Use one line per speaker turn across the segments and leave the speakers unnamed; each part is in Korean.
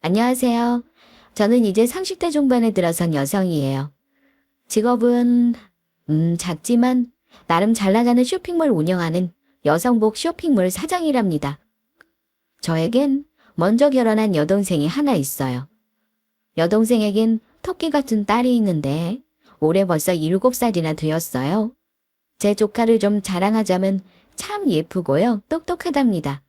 안녕하세요. 저는 이제 30대 중반에 들어선 여성이에요. 직업은, 작지만 나름 잘 나가는 쇼핑몰 운영하는 여성복 쇼핑몰 사장이랍니다. 저에겐 먼저 결혼한 여동생이 하나 있어요. 여동생에겐 토끼 같은 딸이 있는데 올해 벌써 7살이나 되었어요. 제 조카를 좀 자랑하자면 참 예쁘고요. 똑똑하답니다.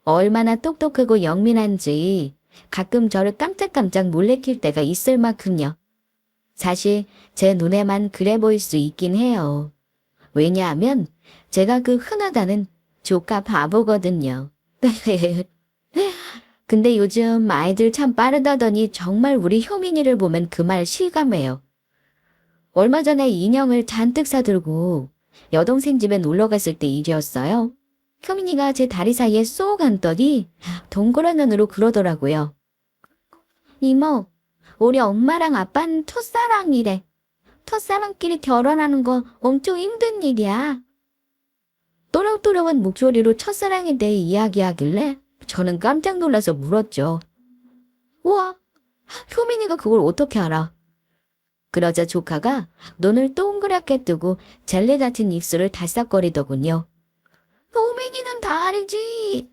얼마나 똑똑하고 영민한지 가끔 저를 깜짝깜짝 놀래킬 때가 있을 만큼요. 사실 제 눈에만 그래 보일 수 있긴 해요. 왜냐하면 제가 그 흔하다는 조카 바보거든요. 근데 요즘 아이들 참 빠르다더니 정말 우리 효민이를 보면 그 말 실감해요. 얼마 전에 인형을 잔뜩 사들고 여동생 집에 놀러 갔을 때 일이었어요. 효민이가 제 다리 사이에 쏙 앉더니 동그란 눈으로 그러더라고요. 이모, 우리 엄마랑 아빠는 첫사랑이래. 첫사랑끼리 결혼하는 거 엄청 힘든 일이야. 또랑또랑한 목소리로 첫사랑에 대해 이야기하길래 저는 깜짝 놀라서 물었죠. 우와, 효민이가 그걸 어떻게 알아? 그러자 조카가 눈을 동그랗게 뜨고 젤리 같은 입술을 달싹거리더군요. 효민이는 다 알지.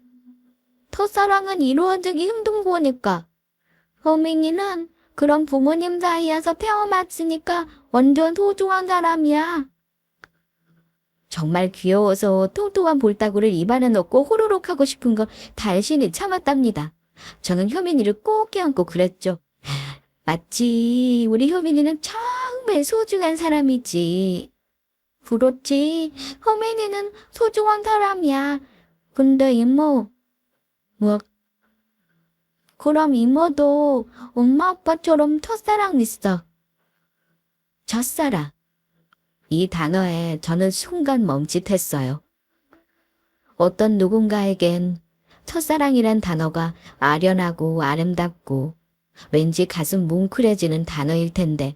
첫사랑은 이루어지기 힘든 거니까. 효민이는 그런 부모님 사이에서 태어났으니까 완전 소중한 사람이야. 정말 귀여워서 통통한 볼따구를 입안에 넣고 호로록 하고 싶은 거 달신이 참았답니다. 저는 효민이를 꼭 껴안고 그랬죠. 맞지. 우리 효민이는 정말 소중한 사람이지. 그렇지. 효민이는 소중한 사람이야. 근데 이모, 뭐, 그럼 이모도 엄마 아빠처럼 첫사랑 있어. 첫사랑. 이 단어에 저는 순간 멈칫했어요. 어떤 누군가에겐 첫사랑이란 단어가 아련하고 아름답고 왠지 가슴 뭉클해지는 단어일 텐데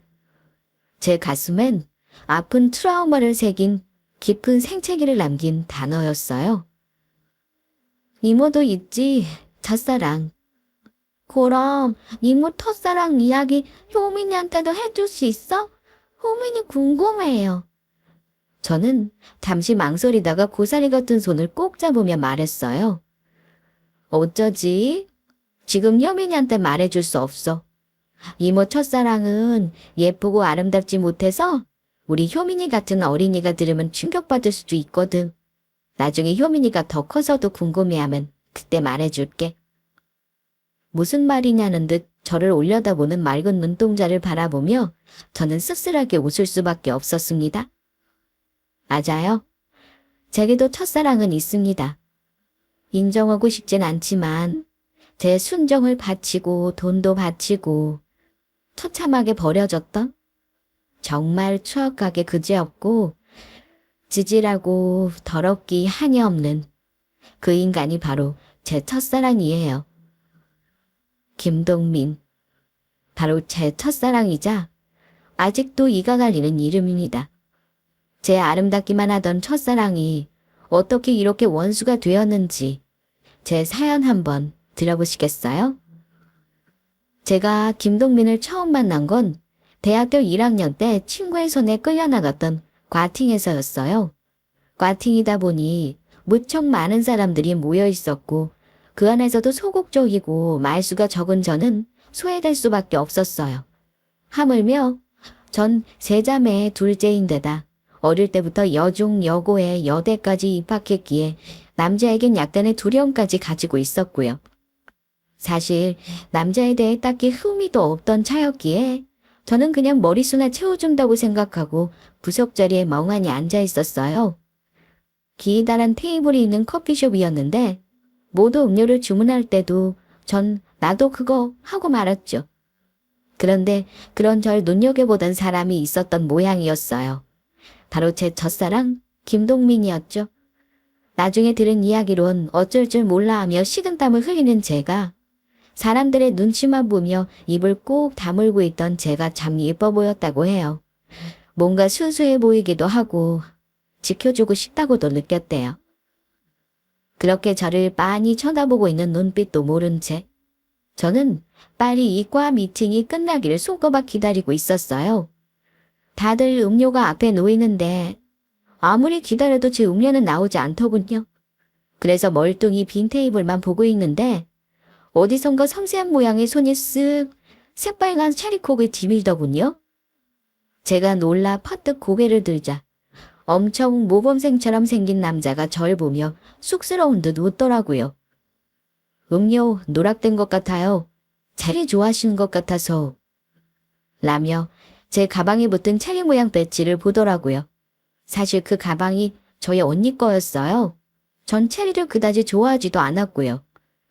제 가슴엔 아픈 트라우마를 새긴 깊은 생채기를 남긴 단어였어요. 이모도 있지, 첫사랑. 그럼 이모 첫사랑 이야기 효민이한테도 해줄 수 있어? 효민이 궁금해요. 저는 잠시 망설이다가 고사리 같은 손을 꼭 잡으며 말했어요. 어쩌지? 지금 효민이한테 말해줄 수 없어. 이모 첫사랑은 예쁘고 아름답지 못해서 우리 효민이 같은 어린이가 들으면 충격받을 수도 있거든. 나중에 효민이가 더 커서도 궁금해하면 그때 말해줄게. 무슨 말이냐는 듯 저를 올려다보는 맑은 눈동자를 바라보며 저는 씁쓸하게 웃을 수밖에 없었습니다. 맞아요. 제게도 첫사랑은 있습니다. 인정하고 싶진 않지만 제 순정을 바치고 돈도 바치고 처참하게 버려졌던 정말 추억하게 그지없고 지질하고 더럽기 한이 없는 그 인간이 바로 제 첫사랑이에요. 김동민. 바로 제 첫사랑이자 아직도 이가 갈리는 이름입니다. 제 아름답기만 하던 첫사랑이 어떻게 이렇게 원수가 되었는지 제 사연 한번 들어보시겠어요? 제가 김동민을 처음 만난 건 대학교 1학년 때 친구의 손에 끌려나갔던 과팅에서였어요. 과팅이다 보니 무척 많은 사람들이 모여 있었고 그 안에서도 소극적이고 말수가 적은 저는 소외될 수밖에 없었어요. 하물며 전 세자매의 둘째인데다 어릴 때부터 여중 여고에 여대까지 입학했기에 남자에겐 약간의 두려움까지 가지고 있었고요. 사실 남자에 대해 딱히 흥미도 없던 차였기에 저는 그냥 머리수나 채워준다고 생각하고 부석 자리에 멍하니 앉아 있었어요. 기다란 테이블이 있는 커피숍이었는데 모두 음료를 주문할 때도 전 나도 그거 하고 말았죠. 그런데 그런 절 눈여겨보던 사람이 있었던 모양이었어요. 바로 제 첫사랑 김동민이었죠. 나중에 들은 이야기론 어쩔 줄 몰라 하며 식은땀을 흘리는 제가 사람들의 눈치만 보며 입을 꼭 다물고 있던 제가 참 예뻐 보였다고 해요. 뭔가 순수해 보이기도 하고 지켜주고 싶다고도 느꼈대요. 그렇게 저를 빤히 쳐다보고 있는 눈빛도 모른 채 저는 빨리 이과 미팅이 끝나기를 손꼽아 기다리고 있었어요. 다들 음료가 앞에 놓이는데 아무리 기다려도 제 음료는 나오지 않더군요. 그래서 멀뚱히 빈 테이블만 보고 있는데 어디선가 섬세한 모양의 손이 쓱 새빨간 체리콕을 디밀더군요. 제가 놀라 퍼뜩 고개를 들자 엄청 모범생처럼 생긴 남자가 절 보며 쑥스러운 듯 웃더라고요. 음료 노락된 것 같아요. 체리 좋아하시는 것 같아서. 라며 제 가방에 붙은 체리 모양 배지를 보더라고요. 사실 그 가방이 저희 언니 거였어요. 전 체리를 그다지 좋아하지도 않았고요.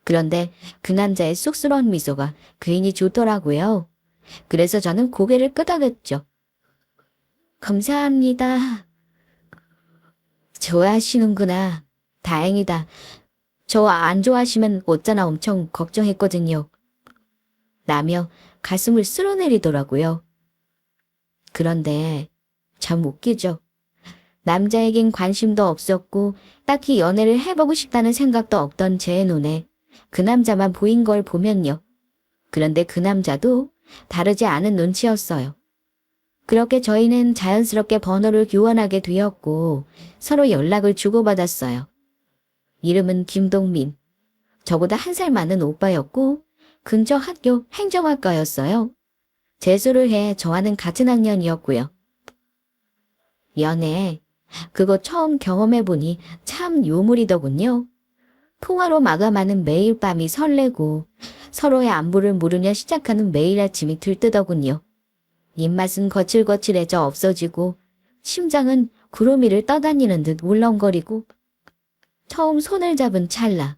그런데 그 남자의 쑥스러운 미소가 괜히 좋더라고요. 그래서 저는 고개를 끄덕였죠. 감사합니다. 좋아하시는구나. 다행이다. 저 안 좋아하시면 어쩌나 엄청 걱정했거든요. 라며 가슴을 쓸어내리더라고요. 그런데 참 웃기죠. 남자에겐 관심도 없었고 딱히 연애를 해보고 싶다는 생각도 없던 제 눈에 그 남자만 보인 걸 보면요. 그런데 그 남자도 다르지 않은 눈치였어요. 그렇게 저희는 자연스럽게 번호를 교환하게 되었고 서로 연락을 주고받았어요. 이름은 김동민. 저보다 한 살 많은 오빠였고 근처 학교 행정학과였어요. 재수를 해 저와는 같은 학년이었고요. 연애, 그거 처음 경험해보니 참 요물이더군요. 통화로 마감하는 매일 밤이 설레고 서로의 안부를 물으며 시작하는 매일 아침이 들뜨더군요. 입맛은 거칠거칠해져 없어지고 심장은 구름 위를 떠다니는 듯 울렁거리고 처음 손을 잡은 찰나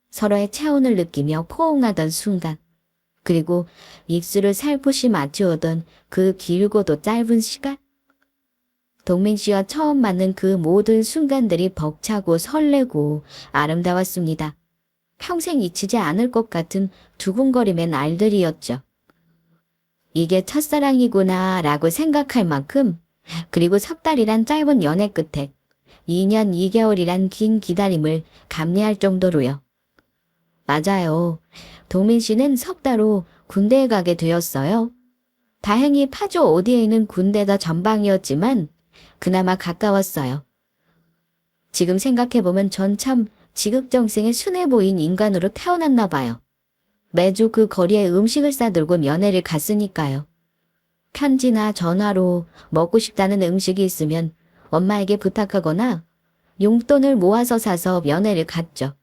서로의 체온을 느끼며 포옹하던 순간 그리고 입술을 살포시 맞추어던 그 길고도 짧은 시간 동민 씨와 처음 만난 그 모든 순간들이 벅차고 설레고 아름다웠습니다. 평생 잊히지 않을 것 같은 두근거림의 날들이었죠. 이게 첫사랑이구나 라고 생각할 만큼 그리고 석 달이란 짧은 연애 끝에 2년 2개월이란 긴 기다림을 감내할 정도로요. 맞아요. 동민 씨는 석 달 후 군대에 가게 되었어요. 다행히 파주 어디에 있는 군대가 전방이었지만 그나마 가까웠어요. 지금 생각해보면 전 참 지극정성의 순해 보인 인간으로 태어났나 봐요. 매주 그 거리에 음식을 싸들고 면회를 갔으니까요. 편지나 전화로 먹고 싶다는 음식이 있으면 엄마에게 부탁하거나 용돈을 모아서 사서 면회를 갔죠.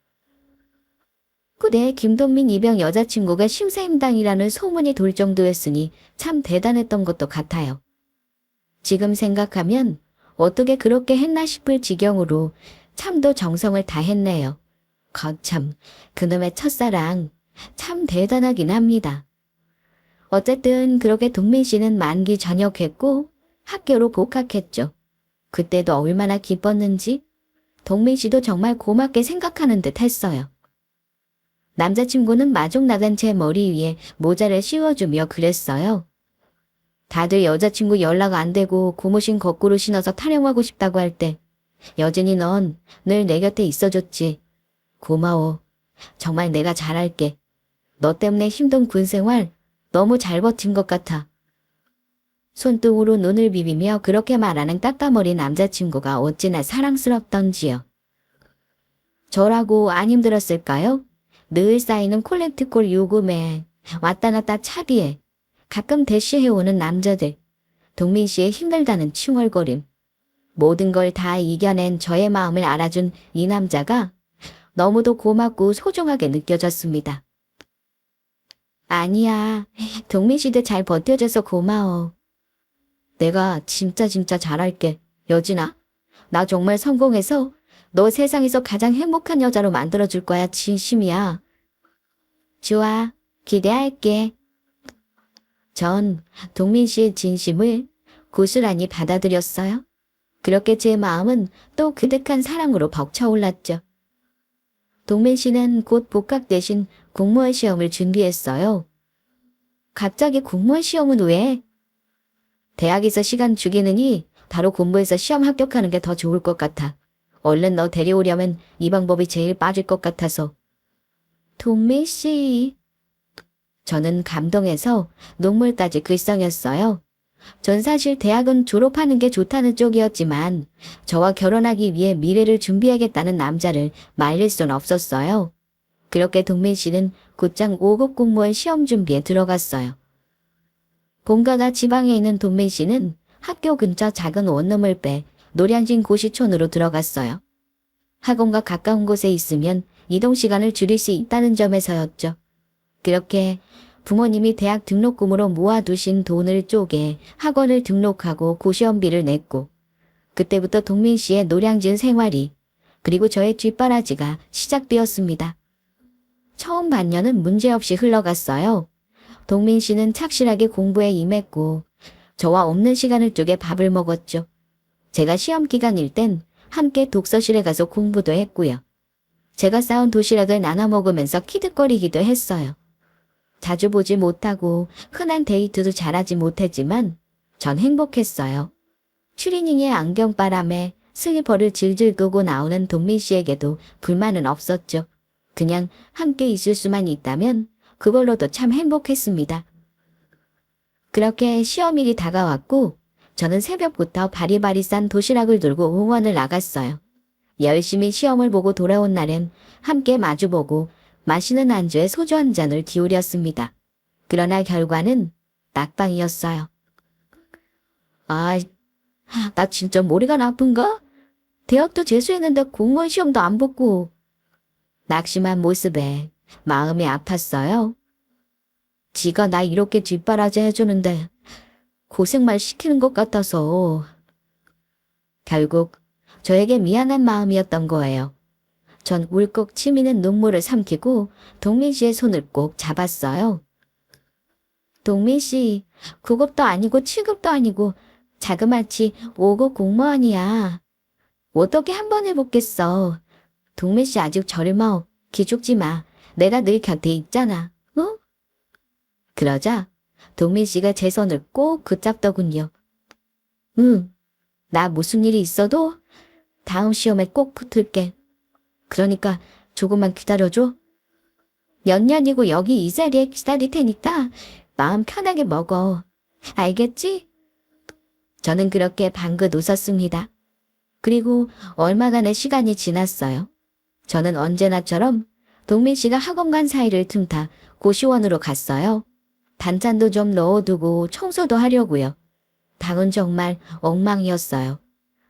그때 김동민 이병 여자친구가 심사임당이라는 소문이 돌 정도였으니 참 대단했던 것도 같아요. 지금 생각하면 어떻게 그렇게 했나 싶을 지경으로 참도 정성을 다했네요. 거참 그놈의 첫사랑 참 대단하긴 합니다. 어쨌든 그렇게 동민 씨는 만기 전역했고 학교로 복학했죠. 그때도 얼마나 기뻤는지 동민 씨도 정말 고맙게 생각하는 듯 했어요. 남자친구는 마중 나간 제 머리 위에 모자를 씌워주며 그랬어요. 다들 여자친구 연락 안 되고 고무신 거꾸로 신어서 타령하고 싶다고 할 때 여진이 넌 늘 내 곁에 있어줬지. 고마워. 정말 내가 잘할게. 너 때문에 힘든 군생활 너무 잘 버틴 것 같아. 손등으로 눈을 비비며 그렇게 말하는 따까머리 남자친구가 어찌나 사랑스럽던지요. 저라고 안 힘들었을까요? 늘 쌓이는 콜렉트콜 요금에 왔다 갔다 차비에 가끔 대시해오는 남자들. 동민 씨의 힘들다는 칭얼거림. 모든 걸 다 이겨낸 저의 마음을 알아준 이 남자가 너무도 고맙고 소중하게 느껴졌습니다. 아니야. 동민 씨도 잘 버텨줘서 고마워. 내가 진짜 잘할게. 여진아. 나 정말 성공해서 너 세상에서 가장 행복한 여자로 만들어줄 거야. 진심이야. 좋아. 기대할게. 전 동민 씨의 진심을 고스란히 받아들였어요. 그렇게 제 마음은 또 그득한 사랑으로 벅차올랐죠. 동민 씨는 곧 복학 대신 공무원 시험을 준비했어요. 갑자기 공무원 시험은 왜? 대학에서 시간 죽이느니 바로 공부해서 시험 합격하는 게 더 좋을 것 같아. 얼른 너 데려오려면 이 방법이 제일 빠질 것 같아서. 동민 씨. 저는 감동해서 눈물까지 글썽였어요. 전 사실 대학은 졸업하는 게 좋다는 쪽이었지만 저와 결혼하기 위해 미래를 준비하겠다는 남자를 말릴 순 없었어요. 그렇게 동민 씨는 곧장 5급 공무원 시험 준비에 들어갔어요. 본가가 지방에 있는 동민 씨는 학교 근처 작은 원룸을 빼 노량진 고시촌으로 들어갔어요. 학원과 가까운 곳에 있으면 이동 시간을 줄일 수 있다는 점에서였죠. 그렇게 부모님이 대학 등록금으로 모아두신 돈을 쪼개 학원을 등록하고 고시원비를 냈고, 그때부터 동민 씨의 노량진 생활이, 그리고 저의 뒷바라지가 시작되었습니다. 처음 반년은 문제없이 흘러갔어요. 동민 씨는 착실하게 공부에 임했고 저와 없는 시간을 쪼개 밥을 먹었죠. 제가 시험 기간일 땐 함께 독서실에 가서 공부도 했고요. 제가 싸온 도시락을 나눠 먹으면서 키득거리기도 했어요. 자주 보지 못하고 흔한 데이트도 잘하지 못했지만 전 행복했어요. 추리닝의 안경바람에 슬리퍼를 질질 끄고 나오는 동민 씨에게도 불만은 없었죠. 그냥 함께 있을 수만 있다면 그걸로도 참 행복했습니다. 그렇게 시험일이 다가왔고 저는 새벽부터 바리바리 싼 도시락을 들고 응원을 나갔어요. 열심히 시험을 보고 돌아온 날엔 함께 마주보고 마시는 안주에 소주 한 잔을 기울였습니다. 그러나 결과는 낙방이었어요. 아, 나 진짜 머리가 나쁜가? 대학도 재수했는데 공무원 시험도 안 붙고. 낙심한 모습에 마음이 아팠어요. 지가 나 이렇게 뒷바라지 해주는데 고생만 시키는 것 같아서. 결국 저에게 미안한 마음이었던 거예요. 전 울컥 치미는 눈물을 삼키고 동민 씨의 손을 꼭 잡았어요. 동민 씨, 9급도 아니고 7급도 아니고 자그마치 5급 공무원이야. 어떻게 한 번 해보겠어. 동민 씨 아직 젊어. 기죽지 마. 내가 늘 곁에 있잖아. 어? 그러자 동민 씨가 제 손을 꼭 붙잡더군요. 응, 나 무슨 일이 있어도 다음 시험에 꼭 붙을게. 그러니까 조금만 기다려줘. 몇 년이고 여기 이 자리에 기다릴 테니까 마음 편하게 먹어. 알겠지? 저는 그렇게 방긋 웃었습니다. 그리고 얼마간의 시간이 지났어요. 저는 언제나처럼 동민 씨가 학원 간 사이를 틈타 고시원으로 갔어요. 반찬도 좀 넣어두고 청소도 하려고요. 방은 정말 엉망이었어요.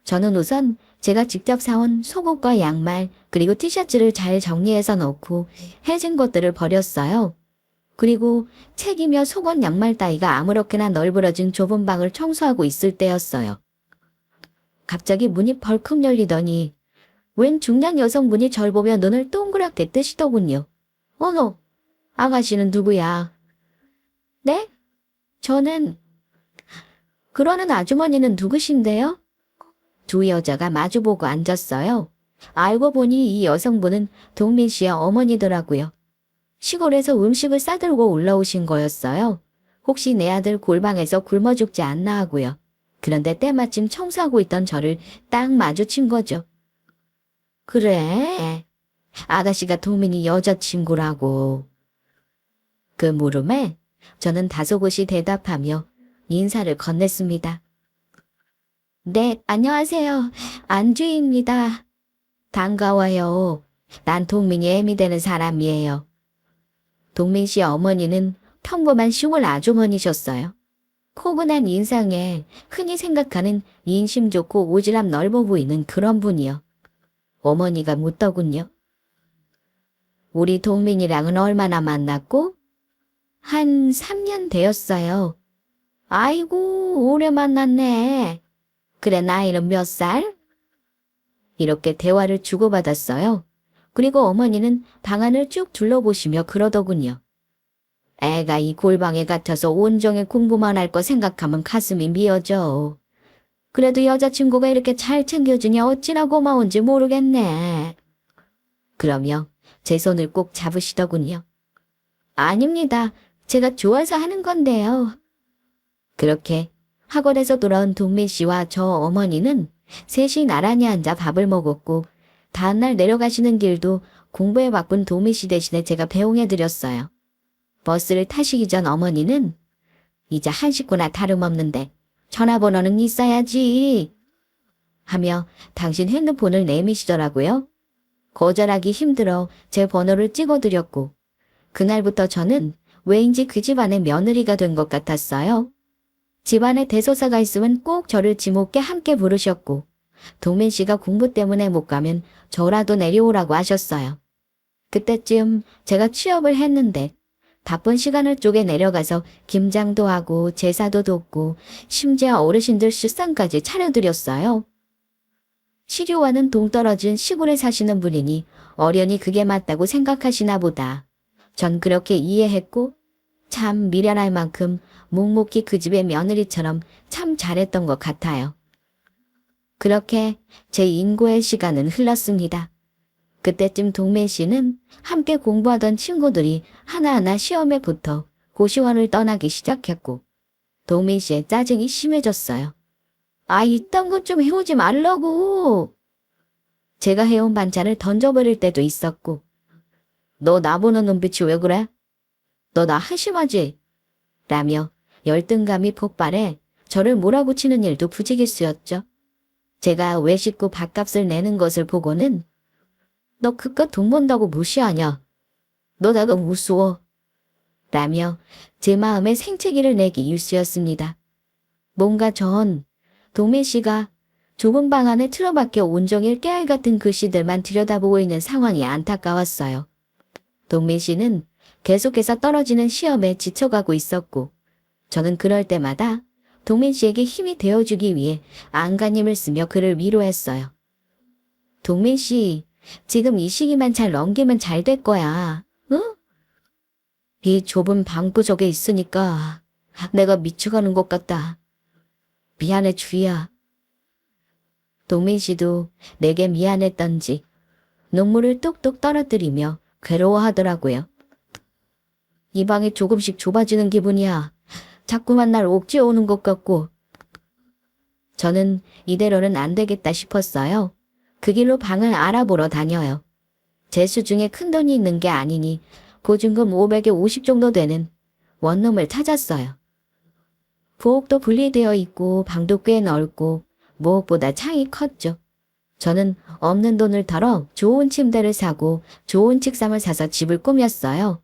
저는 우선 제가 직접 사온 속옷과 양말 그리고 티셔츠를 잘 정리해서 넣고 해진 것들을 버렸어요. 그리고 책이며 속옷 양말 따위가 아무렇게나 널브러진 좁은 방을 청소하고 있을 때였어요. 갑자기 문이 벌컥 열리더니 웬 중년 여성분이 절 보며 눈을 동그랗게 뜨시더군요. 어머, 아가씨는 누구야? 네? 저는... 그러는 아주머니는 누구신데요? 두 여자가 마주보고 앉았어요. 알고 보니 이 여성분은 동민 씨의 어머니더라고요. 시골에서 음식을 싸들고 올라오신 거였어요. 혹시 내 아들 골방에서 굶어 죽지 않나 하고요. 그런데 때마침 청소하고 있던 저를 딱 마주친 거죠. 그래, 아가씨가 동민이 여자친구라고. 그 물음에 저는 다소곳이 대답하며 인사를 건넸습니다. 네, 안녕하세요. 안주희입니다. 반가워요. 난 동민이 애미 되는 사람이에요. 동민 씨 어머니는 평범한 시골 아주머니셨어요. 포근한 인상에 흔히 생각하는 인심 좋고 오지랖 넓어 보이는 그런 분이요. 어머니가 묻더군요. 우리 동민이랑은 얼마나 만났고? 한 3년 되었어요. 아이고, 오래 만났네. 그래, 나이는 몇 살? 이렇게 대화를 주고받았어요. 그리고 어머니는 방 안을 쭉 둘러보시며 그러더군요. 애가 이 골방에 갇혀서 온종일 공부만 할 거 생각하면 가슴이 미어져. 그래도 여자친구가 이렇게 잘 챙겨주니 어찌나 고마운지 모르겠네. 그러며 제 손을 꼭 잡으시더군요. 아닙니다. 제가 좋아서 하는 건데요. 그렇게 학원에서 돌아온 동민 씨와 저 어머니는 셋이 나란히 앉아 밥을 먹었고 다음날 내려가시는 길도 공부에 바쁜 동민 씨 대신에 제가 배웅해드렸어요. 버스를 타시기 전 어머니는 이제 한 식구나 다름없는데 전화번호는 있어야지 하며 당신 핸드폰을 내미시더라고요. 거절하기 힘들어 제 번호를 찍어드렸고 그날부터 저는 왜인지 그 집안의 며느리가 된 것 같았어요. 집안에 대소사가 있으면 꼭 저를 지목게 함께 부르셨고 동민 씨가 공부 때문에 못 가면 저라도 내려오라고 하셨어요. 그때쯤 제가 취업을 했는데 바쁜 시간을 쪼개 내려가서 김장도 하고 제사도 돕고 심지어 어르신들 식상까지 차려드렸어요. 시류와는 동떨어진 시골에 사시는 분이니 어련히 그게 맞다고 생각하시나 보다. 전 그렇게 이해했고 참 미련할 만큼 묵묵히 그 집의 며느리처럼 참 잘했던 것 같아요. 그렇게 제 인고의 시간은 흘렀습니다. 그때쯤 동민 씨는 함께 공부하던 친구들이 하나하나 시험에 붙어 고시원을 떠나기 시작했고 동민 씨의 짜증이 심해졌어요. 아, 이딴 것 좀 해오지 말라고. 제가 해온 반찬을 던져버릴 때도 있었고 너 나보는 눈빛이 왜 그래? 너 나 한심하지? 라며 열등감이 폭발해 저를 몰아붙이는 일도 부지기수였죠. 제가 외식구 밥값을 내는 것을 보고는 너 그깟 돈 번다고 무시하냐? 너 나가 무서워. 라며 제 마음에 생채기를 내기 일쑤였습니다. 뭔가 전 동민 씨가 좁은 방 안에 틀어박혀 온종일 깨알 같은 글씨들만 들여다보고 있는 상황이 안타까웠어요. 동민 씨는 계속해서 떨어지는 시험에 지쳐가고 있었고 저는 그럴 때마다 동민 씨에게 힘이 되어주기 위해 안간힘을 쓰며 그를 위로했어요. 동민 씨, 지금 이 시기만 잘 넘기면 잘 될 거야. 응? 이 좁은 방구석에 있으니까 내가 미쳐가는 것 같다. 미안해, 주희야. 동민 씨도 내게 미안했던지 눈물을 뚝뚝 떨어뜨리며 괴로워하더라고요. 이 방이 조금씩 좁아지는 기분이야. 자꾸만 날 옥죄어 오는 것 같고. 저는 이대로는 안 되겠다 싶었어요. 그 길로 방을 알아보러 다녀요. 제 수중에 큰돈이 있는 게 아니니 보증금 500에 50 정도 되는 원룸을 찾았어요. 부엌도 분리되어 있고 방도 꽤 넓고 무엇보다 창이 컸죠. 저는 없는 돈을 털어 좋은 침대를 사고 좋은 책상을 사서 집을 꾸몄어요.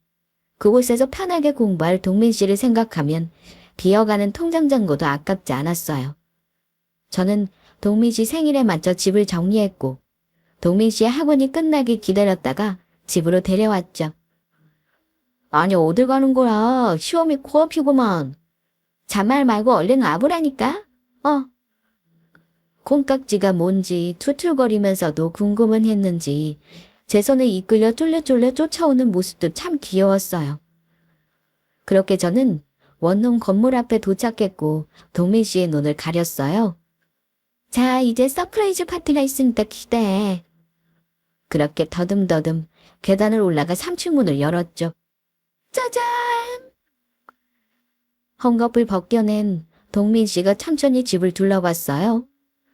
그곳에서 편하게 공부할 동민 씨를 생각하면 비어가는 통장 잔고도 아깝지 않았어요. 저는 동민 씨 생일에 맞춰 집을 정리했고 동민 씨의 학원이 끝나길 기다렸다가 집으로 데려왔죠. 아니 어딜 가는 거야? 시험이 코앞이구만. 잔말 말고 얼른 와보라니까. 콩깍지가 뭔지 투툴거리면서도 궁금은 했는지 제 손에 이끌려 쫄래쫄래 쫓아오는 모습도 참 귀여웠어요. 그렇게 저는 원룸 건물 앞에 도착했고 동민 씨의 눈을 가렸어요. 자, 이제 서프라이즈 파티가 있으니까 기대해. 그렇게 더듬더듬 계단을 올라가 3층 문을 열었죠. 짜잔! 헝겊을 벗겨낸 동민 씨가 천천히 집을 둘러봤어요.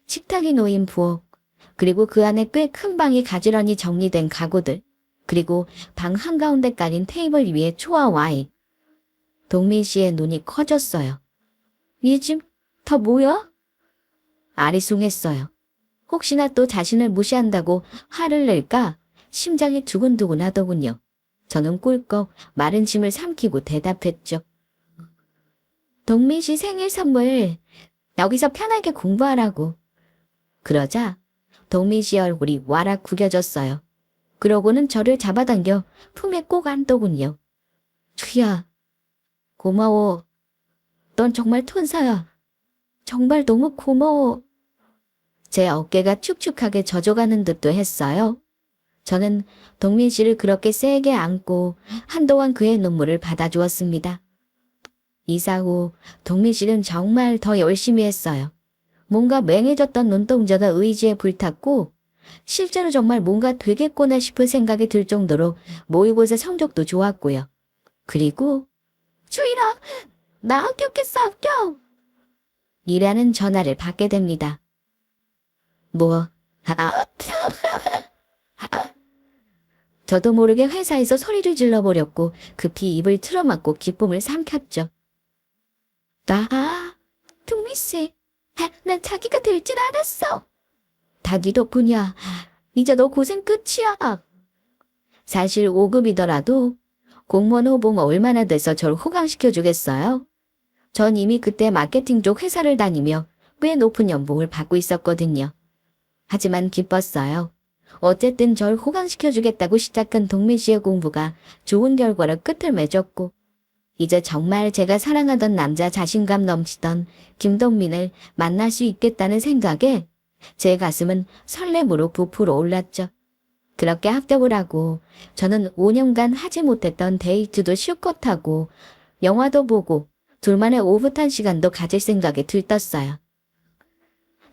식탁이 놓인 부엌, 그리고 그 안에 꽤 큰 방이 가지런히 정리된 가구들, 그리고 방 한가운데 깔린 테이블 위에 초와 와인. 동민 씨의 눈이 커졌어요. 이 집 다 뭐야? 아리송했어요. 혹시나 또 자신을 무시한다고 화를 낼까 심장이 두근두근 하더군요. 저는 꿀꺽 마른 침을 삼키고 대답했죠. 동민 씨 생일 선물 여기서 편하게 공부하라고. 그러자 동민 씨 얼굴이 와락 구겨졌어요. 그러고는 저를 잡아당겨 품에 꼭 안더군요. 주희야, 고마워. 넌 정말 천사야. 정말 너무 고마워. 제 어깨가 축축하게 젖어가는 듯도 했어요. 저는 동민 씨를 그렇게 세게 안고 한동안 그의 눈물을 받아주었습니다. 이사 후 동민 씨는 정말 더 열심히 했어요. 뭔가 맹해졌던 눈동자가 의지에 불탔고 실제로 정말 뭔가 되겠구나 싶은 생각이 들 정도로 모의고사 성적도 좋았고요. 그리고 주희라, 나 합격했어, 합격! 이라는 전화를 받게 됩니다. 저도 모르게 회사에서 소리를 질러버렸고 급히 입을 틀어막고 기쁨을 삼켰죠. 동민씨, 난 자기가 될 줄 알았어. 다 네 덕분이야. 이제 너 고생 끝이야. 사실 5급이더라도 공무원 후보가 얼마나 돼서 절 호강시켜주겠어요? 전 이미 그때 마케팅 쪽 회사를 다니며 꽤 높은 연봉을 받고 있었거든요. 하지만 기뻤어요. 어쨌든 절 호강시켜주겠다고 시작한 동민 씨의 공부가 좋은 결과로 끝을 맺었고 이제 정말 제가 사랑하던 남자 자신감 넘치던 김동민을 만날 수 있겠다는 생각에 제 가슴은 설렘으로 부풀어 올랐죠. 그렇게 합격을 하고 저는 5년간 하지 못했던 데이트도 실컷 하고 영화도 보고 둘만의 오붓한 시간도 가질 생각에 들떴어요.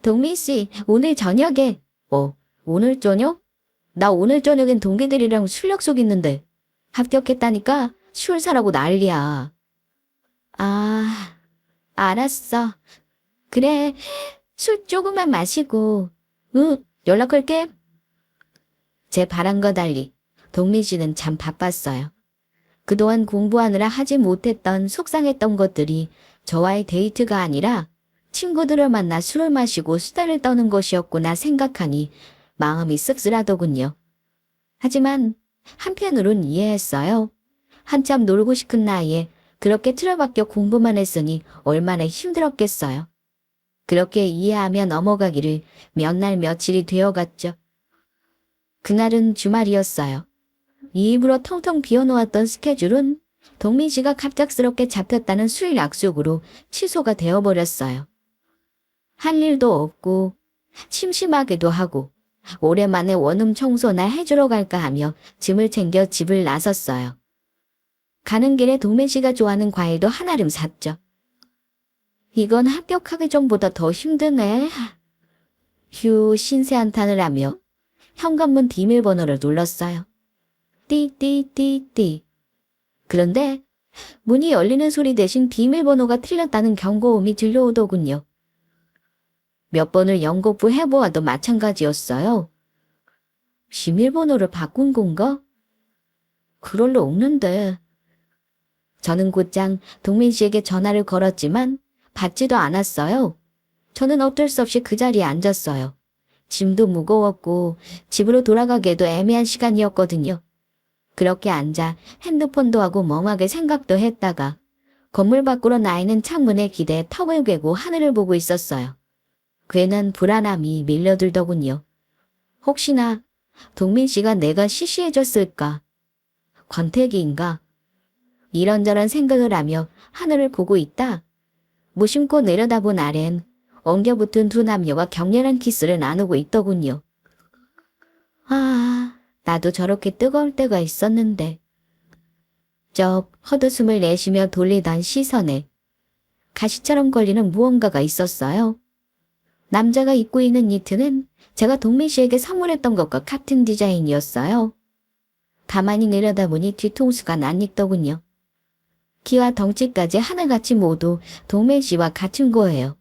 동민 씨, 오늘 저녁에 오늘 저녁? 나 오늘 저녁엔 동기들이랑 술 약속 있는데 합격했다니까 술 사라고 난리야. 알았어. 그래, 술 조금만 마시고 연락할게. 제 바람과 달리 동민 씨는 참 바빴어요. 그동안 공부하느라 하지 못했던 속상했던 것들이 저와의 데이트가 아니라 친구들을 만나 술을 마시고 수다를 떠는 것이었구나 생각하니 마음이 씁쓸하더군요. 하지만 한편으론 이해했어요. 한참 놀고 싶은 나이에 그렇게 틀어박혀 공부만 했으니 얼마나 힘들었겠어요. 그렇게 이해하며 넘어가기를 몇 날 며칠이 되어갔죠. 그날은 주말이었어요. 일부러 텅텅 비워놓았던 스케줄은 동민 씨가 갑작스럽게 잡혔다는 술 약속으로 취소가 되어버렸어요. 할 일도 없고 심심하기도 하고 오랜만에 원룸 청소나 해주러 갈까 하며 짐을 챙겨 집을 나섰어요. 가는 길에 동민 씨가 좋아하는 과일도 한아름 샀죠. 이건 합격하기 전보다 더 힘드네. 신세 한탄을 하며 현관문 비밀번호를 눌렀어요. 띠띠띠띠. 그런데 문이 열리는 소리 대신 비밀번호가 틀렸다는 경고음이 들려오더군요. 몇 번을 연거푸 해보아도 마찬가지였어요. 비밀번호를 바꾼 건가? 그럴 리 없는데. 저는 곧장 동민 씨에게 전화를 걸었지만 받지도 않았어요. 저는 어쩔 수 없이 그 자리에 앉았어요. 짐도 무거웠고 집으로 돌아가기에도 애매한 시간이었거든요. 그렇게 앉아 핸드폰도 하고 멍하게 생각도 했다가 건물 밖으로 나 있는 창문에 기대 턱을 괴고 하늘을 보고 있었어요. 괜한 불안함이 밀려들더군요. 혹시나 동민 씨가 내가 시시해졌을까? 권태기인가? 이런저런 생각을 하며 하늘을 보고 있다. 무심코 내려다본 아래엔 엉겨붙은 두 남녀가 격렬한 키스를 나누고 있더군요. 나도 저렇게 뜨거울 때가 있었는데. 헛웃음을 내쉬며 돌리던 시선에 가시처럼 걸리는 무언가가 있었어요. 남자가 입고 있는 니트는 제가 동민 씨에게 선물했던 것과 같은 디자인이었어요. 가만히 내려다보니 뒤통수가 낯익더군요. 키와 덩치까지 하나같이 모두 동민 씨와 같은 거예요.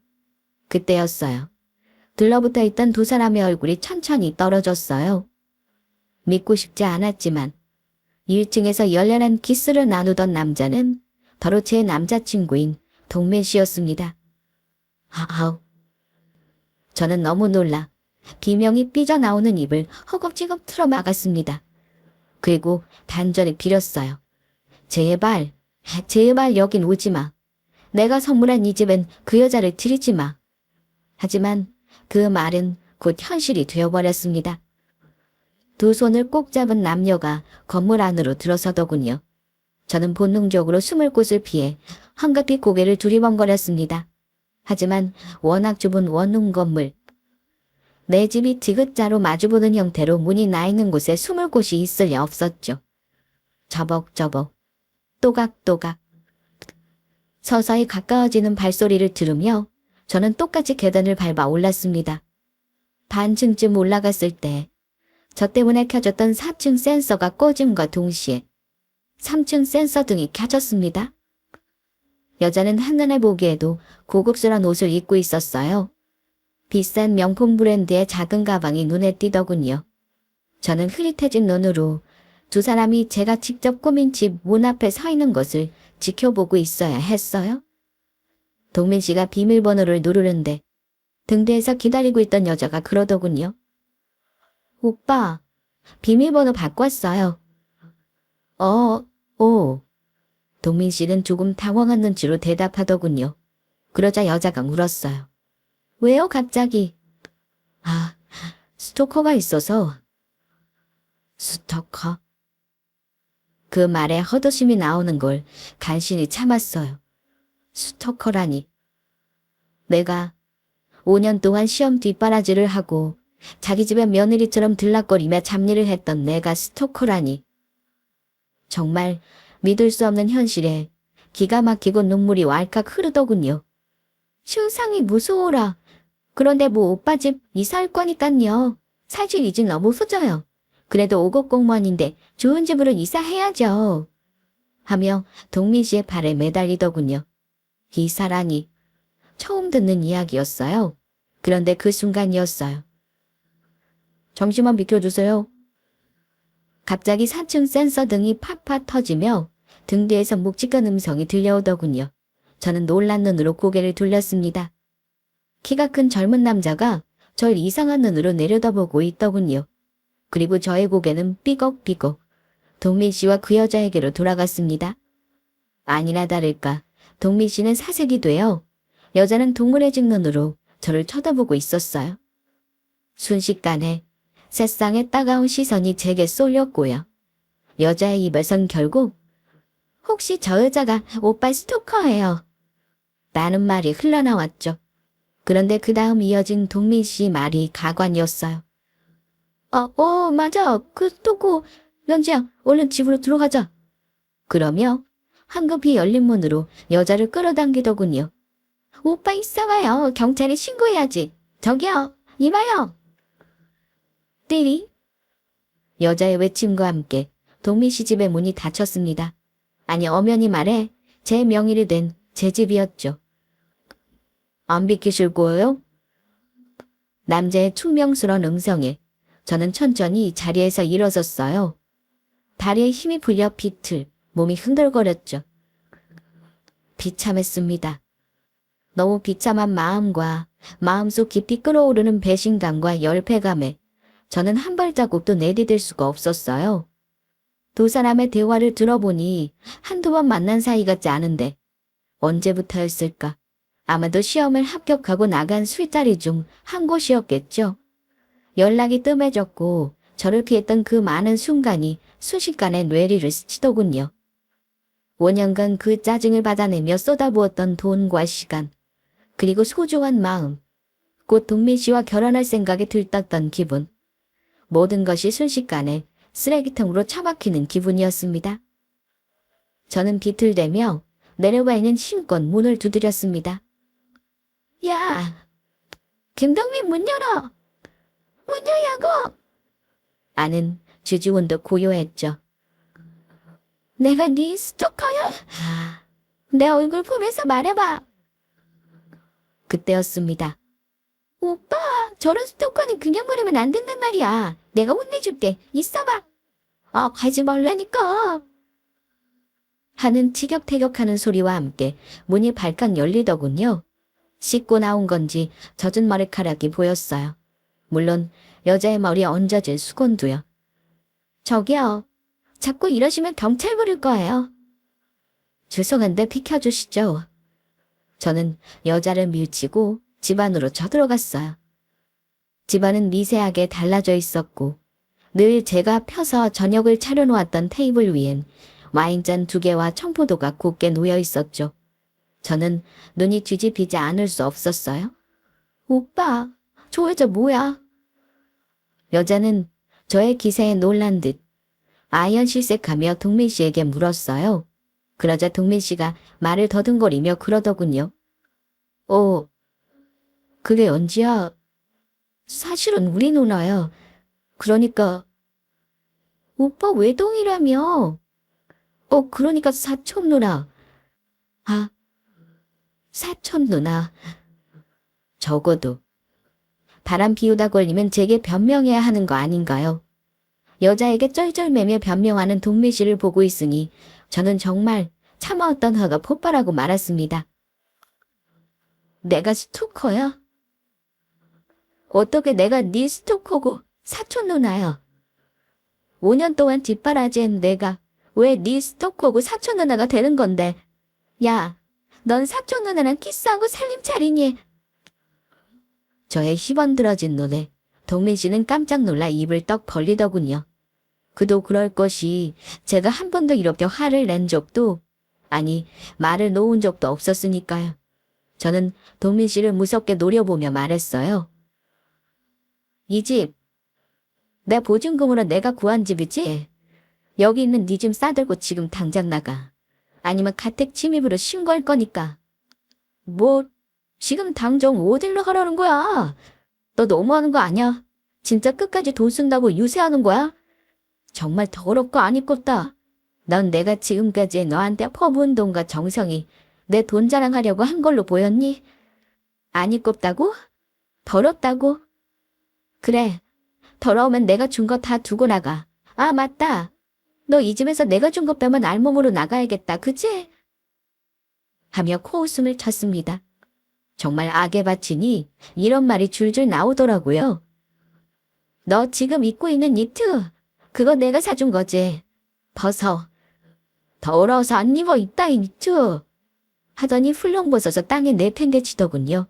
그때였어요. 들러붙어 있던 두 사람의 얼굴이 천천히 떨어졌어요. 믿고 싶지 않았지만 1층에서 열렬한 키스를 나누던 남자는 바로 제 남자친구인 동민 씨였습니다. 저는 너무 놀라 비명이 삐져나오는 입을 허겁지겁 틀어막았습니다. 그리고 단전히 빌었어요. 제발 여긴 오지 마. 내가 선물한 이 집엔 그 여자를 들이지 마. 하지만 그 말은 곧 현실이 되어버렸습니다. 두 손을 꼭 잡은 남녀가 건물 안으로 들어서더군요. 저는 본능적으로 숨을 곳을 피해 한가히 고개를 두리번거렸습니다. 하지만 워낙 좁은 원룸 건물, 내 집이 디귿자로 마주보는 형태로 문이 나 있는 곳에 숨을 곳이 있을 리 없었죠. 저벅저벅, 또각또각. 서서히 가까워지는 발소리를 들으며 저는 똑같이 계단을 밟아 올랐습니다. 반층쯤 올라갔을 때 저 때문에 켜졌던 4층 센서가 꺼짐과 동시에 3층 센서 등이 켜졌습니다. 여자는 한눈에 보기에도 고급스러운 옷을 입고 있었어요. 비싼 명품 브랜드의 작은 가방이 눈에 띄더군요. 저는 흐릿해진 눈으로 두 사람이 제가 직접 꾸민 집 문 앞에 서 있는 것을 지켜보고 있어야 했어요. 동민 씨가 비밀번호를 누르는데 등대에서 기다리고 있던 여자가 그러더군요. 오빠, 비밀번호 바꿨어요. 오. 동민 씨는 조금 당황한 눈치로 대답하더군요. 그러자 여자가 물었어요. 왜요, 갑자기? 스토커가 있어서. 스토커? 그 말에 헛웃음이 나오는 걸 간신히 참았어요. 스토커라니. 내가 5년 동안 시험 뒷바라지를 하고 자기 집에 며느리처럼 들락거리며 잡일을 했던 내가 스토커라니. 정말 믿을 수 없는 현실에 기가 막히고 눈물이 왈칵 흐르더군요. 세상이 무서워라. 그런데 뭐 오빠 집 이사할 거니깐요. 사실 이 집 너무 후져요. 그래도 5급 공무원인데 좋은 집으로 이사해야죠. 하며 동민 씨의 발에 매달리더군요. 이사라니. 처음 듣는 이야기였어요. 그런데 그 순간이었어요. 잠시만 비켜주세요. 갑자기 4층 센서 등이 팍팍 터지며 등 뒤에서 묵직한 음성이 들려오더군요. 저는 놀란 눈으로 고개를 돌렸습니다. 키가 큰 젊은 남자가 절 이상한 눈으로 내려다보고 있더군요. 그리고 저의 고개는 삐걱삐걱 동민 씨와 그 여자에게로 돌아갔습니다. 아니나 다를까 동민 씨는 사색이 되어 여자는 동물의직 눈으로 저를 쳐다보고 있었어요. 순식간에 세상의 따가운 시선이 제게 쏠렸고요. 여자의 입에선 결국 혹시 저 여자가 오빠 스토커예요. 라는 말이 흘러나왔죠. 그런데 그 다음 이어진 동민 씨 말이 가관이었어요. 맞아. 그 스토커. 연지야, 얼른 집으로 들어가자. 그러며 황급히 열린 문으로 여자를 끌어당기더군요. 오빠 이상해요. 경찰에 신고해야지. 저기요, 이봐요. 띠리. 여자의 외침과 함께 동민 씨 집의 문이 닫혔습니다. 아니 엄연히 말해 제 명의로 된 제 집이었죠. 안 비키실 거예요? 남자의 퉁명스러운 음성에 저는 천천히 자리에서 일어섰어요. 다리에 힘이 풀려 비틀 몸이 흔들거렸죠. 비참했습니다. 너무 비참한 마음과 마음속 깊이 끓어오르는 배신감과 열패감에 저는 한 발자국도 내디딜 수가 없었어요. 두 사람의 대화를 들어보니 한두 번 만난 사이 같지 않은데 언제부터였을까? 아마도 시험을 합격하고 나간 술자리 중 한 곳이었겠죠. 연락이 뜸해졌고 저를 피했던 그 많은 순간이 순식간에 뇌리를 스치더군요. 5년간 그 짜증을 받아내며 쏟아부었던 돈과 시간, 그리고 소중한 마음, 곧 동민 씨와 결혼할 생각에 들떴던 기분. 모든 것이 순식간에 쓰레기통으로 처박히는 기분이었습니다. 저는 비틀대며 내려와 있는 힘껏 문을 두드렸습니다. 야! 김동민 문 열어! 문 열라고! 아는 주지훈도 고요했죠. 내가 네 스토커야? 내 얼굴 보면서 말해봐. 그때였습니다. 오빠, 저런 스토커는 그냥 보내면 안 된단 말이야. 내가 혼내줄게. 있어봐. 가지 말라니까. 하는 티격태격하는 소리와 함께 문이 발칵 열리더군요. 씻고 나온 건지 젖은 머리카락이 보였어요. 물론 여자의 머리에 얹어질 수건도요. 저기요. 자꾸 이러시면 경찰 부를 거예요. 죄송한데 비켜주시죠. 저는 여자를 밀치고 집 안으로 쳐들어갔어요. 집안은 미세하게 달라져 있었고 늘 제가 펴서 저녁을 차려놓았던 테이블 위엔 와인잔 2개와 청포도가 곱게 놓여 있었죠. 저는 눈이 뒤집히지 않을 수 없었어요. 오빠, 저 여자 뭐야? 여자는 저의 기세에 놀란 듯 아연실색하며 동민 씨에게 물었어요. 그러자 동민 씨가 말을 더듬거리며 그러더군요. 그게 언제야? 사실은 우리 누나야. 그러니까. 오빠 외동이라며? 그러니까 사촌 누나. 사촌 누나. 적어도 바람 피우다 걸리면 제게 변명해야 하는 거 아닌가요? 여자에게 쩔쩔매며 변명하는 동민 씨를 보고 있으니 저는 정말 참아왔던 화가 폭발하고 말았습니다. 내가 스토커야? 어떻게 내가 네 스토커고 사촌 누나야? 5년 동안 뒷바라지한 내가 왜 네 스토커고 사촌 누나가 되는 건데? 야, 넌 사촌 누나랑 키스하고 살림 차리니? 저의 희번들어진 눈에 동민 씨는 깜짝 놀라 입을 떡 벌리더군요. 그도 그럴 것이 제가 한 번도 이렇게 화를 낸 적도 아니 말을 놓은 적도 없었으니까요. 저는 동민 씨를 무섭게 노려보며 말했어요. 이 집, 내 보증금으로 내가 구한 집이지? 여기 있는 네 짐 싸들고 지금 당장 나가. 아니면 가택 침입으로 신고할 거니까. 뭐, 지금 당장 어딜로 가라는 거야? 너 너무하는 거 아니야? 진짜 끝까지 돈 쓴다고 유세하는 거야? 정말 더럽고 안 입겁다. 넌 내가 지금까지 너한테 퍼부은 돈과 정성이 내 돈 자랑하려고 한 걸로 보였니? 안 입겁다고? 더럽다고? 그래, 더러우면 내가 준 거 다 두고 나가. 아, 맞다. 너 이 집에서 내가 준 거 빼면 알몸으로 나가야겠다, 그치? 하며 코웃음을 쳤습니다. 정말 악에 바치니 이런 말이 줄줄 나오더라고요. 너 지금 입고 있는 니트, 그거 내가 사준 거지. 벗어. 더러워서 안 입어 있다, 이 니트. 하더니 훌렁 벗어서 땅에 내팽개치더군요.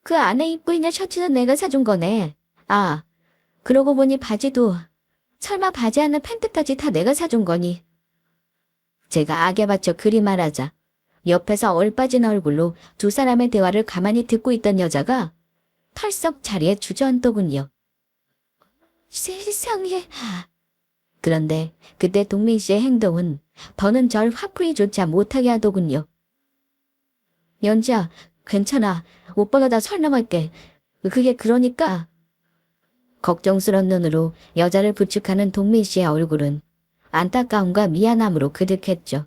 그 안에 입고 있는 셔츠는 내가 사준 거네. 아, 그러고 보니 바지도 설마 바지 하나 팬트까지 다 내가 사준 거니. 제가 악에 받쳐 그리 말하자 옆에서 얼빠진 얼굴로 두 사람의 대화를 가만히 듣고 있던 여자가 털썩 자리에 주저앉더군요. 세상에. 그런데 그때 동민 씨의 행동은 더는 절 화풀이조차 못하게 하더군요. 연지야, 괜찮아. 오빠가 다 설명할게. 그게 그러니까. 걱정스런 눈으로 여자를 부축하는 동민 씨의 얼굴은 안타까움과 미안함으로 그득했죠.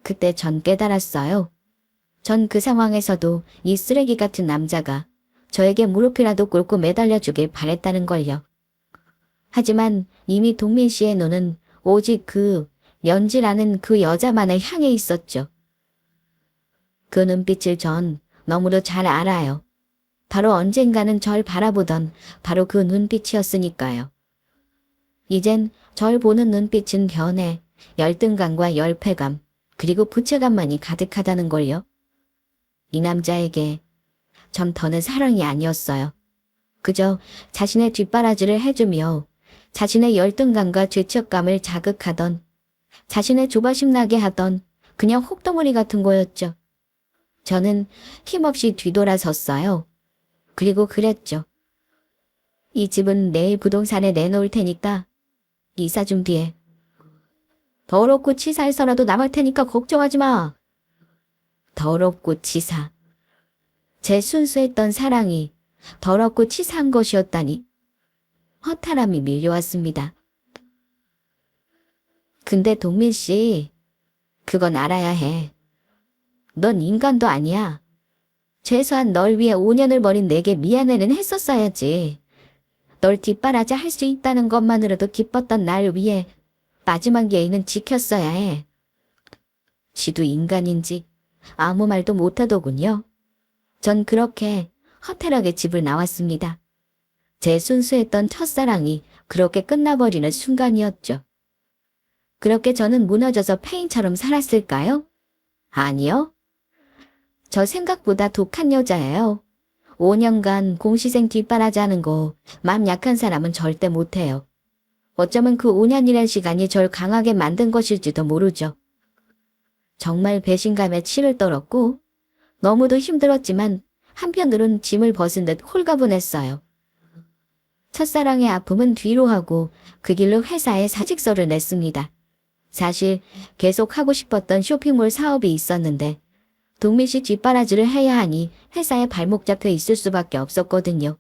그때 전 깨달았어요. 전 그 상황에서도 이 쓰레기 같은 남자가 저에게 무릎이라도 꿇고 매달려주길 바랬다는 걸요. 하지만 이미 동민 씨의 눈은 오직 그 연지라는 그 여자만을 향해 있었죠. 그 눈빛을 전 너무도 잘 알아요. 바로 언젠가는 절 바라보던 바로 그 눈빛이었으니까요. 이젠 절 보는 눈빛은 변해 열등감과 열패감 그리고 부채감만이 가득하다는 걸요. 이 남자에게 전 더는 사랑이 아니었어요. 그저 자신의 뒷바라지를 해주며 자신의 열등감과 죄책감을 자극하던 자신의 조바심 나게 하던 그냥 혹덩어리 같은 거였죠. 저는 힘없이 뒤돌아섰어요. 그리고 그랬죠. 이 집은 내일 부동산에 내놓을 테니까 이사 준비해. 더럽고 치사해서라도 남을 테니까 걱정하지 마. 더럽고 치사. 제 순수했던 사랑이 더럽고 치사한 것이었다니. 허탈함이 밀려왔습니다. 근데 동민 씨, 그건 알아야 해. 넌 인간도 아니야. 최소한 널 위해 5년을 버린 내게 미안해는 했었어야지. 널 뒷바라지 할 수 있다는 것만으로도 기뻤던 날 위해 마지막 예의는 지켰어야 해. 지도 인간인지 아무 말도 못하더군요. 전 그렇게 허탈하게 집을 나왔습니다. 제 순수했던 첫사랑이 그렇게 끝나버리는 순간이었죠. 그렇게 저는 무너져서 페인처럼 살았을까요? 아니요. 저 생각보다 독한 여자예요. 5년간 공시생 뒷바라지 하는 거 마음 약한 사람은 절대 못해요. 어쩌면 그 5년이란 시간이 절 강하게 만든 것일지도 모르죠. 정말 배신감에 치를 떨었고 너무도 힘들었지만 한편으론 짐을 벗은 듯 홀가분했어요. 첫사랑의 아픔은 뒤로 하고 그 길로 회사에 사직서를 냈습니다. 사실 계속 하고 싶었던 쇼핑몰 사업이 있었는데 동민 씨 뒷바라지를 해야 하니 회사에 발목 잡혀 있을 수밖에 없었거든요.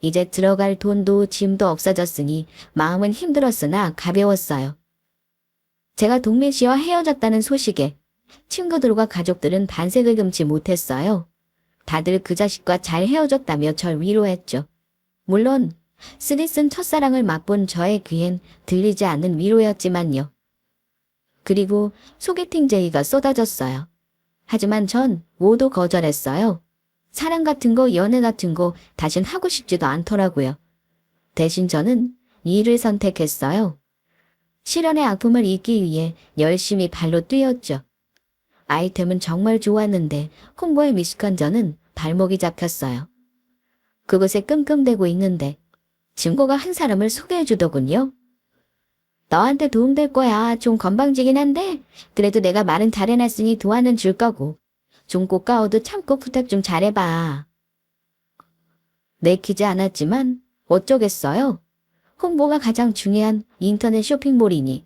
이제 들어갈 돈도 짐도 없어졌으니 마음은 힘들었으나 가벼웠어요. 제가 동민 씨와 헤어졌다는 소식에 친구들과 가족들은 반색을 금치 못했어요. 다들 그 자식과 잘 헤어졌다며 절 위로했죠. 물론 쓰디쓴 첫사랑을 맛본 저의 귀엔 들리지 않는 위로였지만요. 그리고 소개팅 제의가 쏟아졌어요. 하지만 전 모두 거절했어요. 사랑 같은 거, 연애 같은 거 다신 하고 싶지도 않더라고요. 대신 저는 일을 선택했어요. 실현의 아픔을 잊기 위해 열심히 발로 뛰었죠. 아이템은 정말 좋았는데 홍보에 미숙한 저는 발목이 잡혔어요. 그곳에 끙끙대고 있는데 친구가 한 사람을 소개해주더군요. 너한테 도움될 거야. 좀 건방지긴 한데 그래도 내가 말은 잘해놨으니 도와는 줄 거고. 좀 고가워도 참고 부탁 좀 잘해봐. 내키지 않았지만 어쩌겠어요. 홍보가 가장 중요한 인터넷 쇼핑몰이니.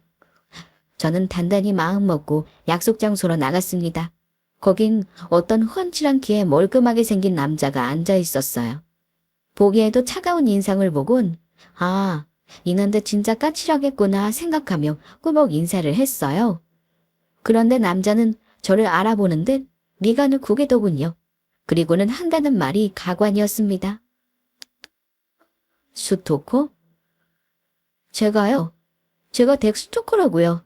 저는 단단히 마음먹고 약속 장소로 나갔습니다. 거긴 어떤 훤칠한 키에 멀끔하게 생긴 남자가 앉아 있었어요. 보기에도 차가운 인상을 보곤 아, 이놈들 진짜 까칠하겠구나 생각하며 꾸벅 인사를 했어요. 그런데 남자는 저를 알아보는 듯 미간을 구개더군요. 그리고는 한다는 말이 가관이었습니다. 스토커? 제가요? 제가 덱스토커라고요.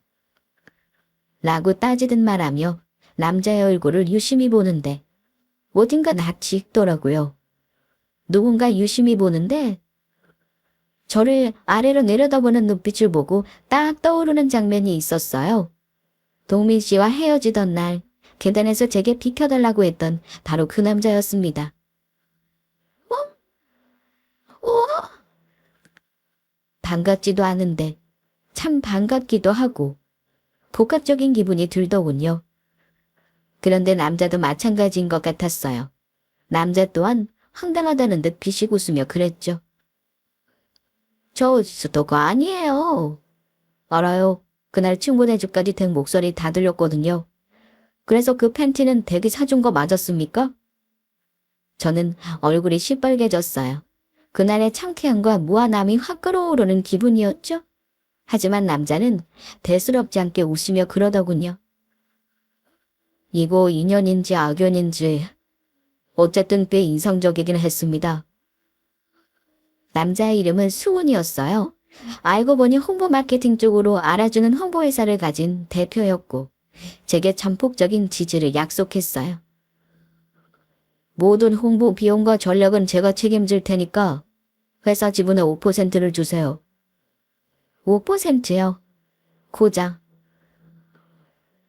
라고 따지듯 말하며 남자의 얼굴을 유심히 보는데 어딘가 낯이 익더라고요. 누군가 유심히 보는데 저를 아래로 내려다보는 눈빛을 보고 딱 떠오르는 장면이 있었어요. 동민 씨와 헤어지던 날 계단에서 제게 비켜달라고 했던 바로 그 남자였습니다. 반갑지도 않은데 참 반갑기도 하고 복합적인 기분이 들더군요. 그런데 남자도 마찬가지인 것 같았어요. 남자 또한 황당하다는 듯 비식 웃으며 그랬죠. 저 스토커 아니에요. 알아요. 그날 친구네 집까지 된 목소리 다 들렸거든요. 그래서 그 팬티는 댁이 사준 거 맞았습니까? 저는 얼굴이 시뻘개졌어요. 그날의 창피함과 무한함이 확 끓어오르는 기분이었죠. 하지만 남자는 대수롭지 않게 웃으며 그러더군요. 이거 인연인지 악연인지 어쨌든 꽤 인상적이긴 했습니다. 남자의 이름은 수은이었어요. 알고 보니 홍보 마케팅 쪽으로 알아주는 홍보회사를 가진 대표였고 제게 전폭적인 지지를 약속했어요. 모든 홍보 비용과 전략은 제가 책임질 테니까 회사 지분의 5%를 주세요. 5%요? 고작.